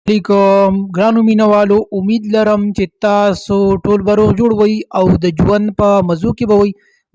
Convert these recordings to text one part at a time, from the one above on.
علیکم ګرانو مینوالو، امید لرم چې تاسو ټول به روغ جوړ وئ او د ژوند په مزو کې به وئ.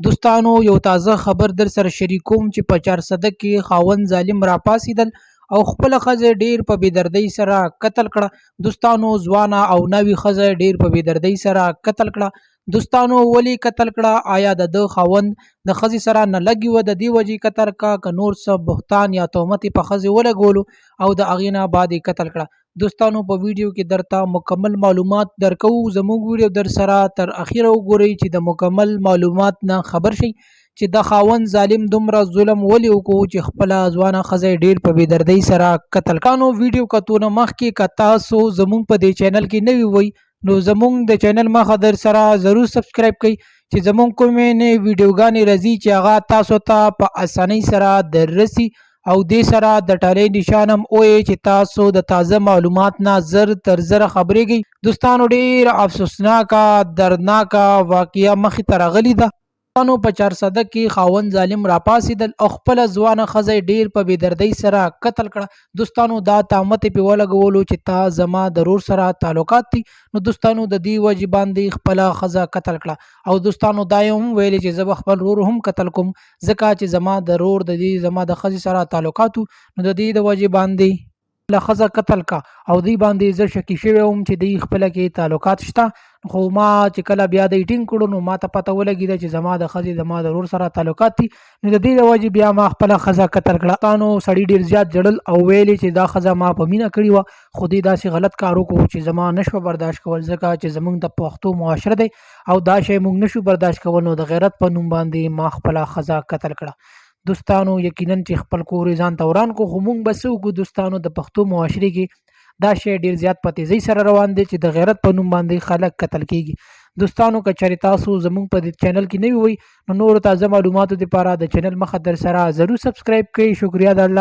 دوستانو، یو تازه خبر در سره شریکوم چې په 400 کې خاوند ظالم راپاسېدل او خپله ښځه ډیر په بېدردۍ سره قتل کړه. دوستانو، ځوانه او نوې ښځه ډیر په بېدردۍ سره قتل کړه. دوستانو، ولې قتل کړه؟ آیا د ده خاوند د ښځې سره نه لګي و، د دې وجې قتل کړه، که نور څه بهتان یا تهمت یې په ښځې ولګولو او د هغې نه بعد یې قتل کړه؟ دوستانو، په ویډیو کې درته مکمل معلومات درکو. زموږ ویډیو در سره تر اخیره وګورئ چې د مکمل معلومات نه خبر شئ چې د خاوند ظالم دومره ظلم ولې وکړو چې خپله ځوانه ښځه یې ډېر په بېدردۍ سره قتل کړه. ویډیو کتو نه مخکې که تاسو زموږ په دې چینل کې نوي وئ نو زموږ د چینل مخه در سره ضرور سبسکرایب کړئ چې زموږ کومې نوې ویډیوګانې راځي چې هغه تاسو ته په اسانۍ سره دررسي او دې سره د ټالۍ نشان هم ووایئ چې تاسو د تازه معلومات نه زر تر زره خبرېږئ. دوستانو، ډېره افسوسناکه دردناکه واقعه مخې ته راغلې ده. دوستانو، په 400 کې خاوند ظالم راپاسېدل او خپله ځوانه ښځه یې ډېر په بېدردۍ سره قتل کړه. دوستانو، دا تهمت یې پرې ولګولو چې تا زما د ورور سره تعلقات دي. نو دوستانو، د دې وجې باندې خپله ښځه قتل کړه او دوستانو دا یې هم ویلې چې زه به خپل ورور هم قتل کوم ځکه چې زما د ورور د دې زما د ښځې سره تعلقات وو. نو د دې د وجې باندې خپله ښځه قتل کړه او دوی باندې زه شکي شوی وم چې دوی خپله کې تعلقات شته. خو ما چې کله بیا دی ټینګ کړو نو ما ته پته ولګېده چې زما د ښځې زما د ورور سره تعلقات دي. نو د دې د وجې بیا ما خپله ښځه قتل کړه. دوستانو، سړي ډېر زیات ژړل او ویل چې دا ښځه ما په مینه کړې وه، خو دوی داسې غلط کار وکړو چې زما نشوه برداشت کول ځکه چې زموږ د پښتو معاشره دی او دا شی موږ نشو برداشت کول. نو د غیرت په نوم باندې ما خپله ښځه قتل کړه. دوستانو، یقینا چې خپل کور یې ځان ته وران کړو، خو موږ به څه وکړو؟ دوستانو، د پښتو معاشرې کې دا شی ډېر زیات په تیزۍ سره روان دی چې د غیرت په نوم باندې خلک قتل کېږي. دوستانو، که چېرې تاسو زموږ په دې چینل کې نوي وئ نو نورو تازه معلوماتو دپاره د چینل مخه در سره ضرور سبسکرایب کړئ. شکریه. د الله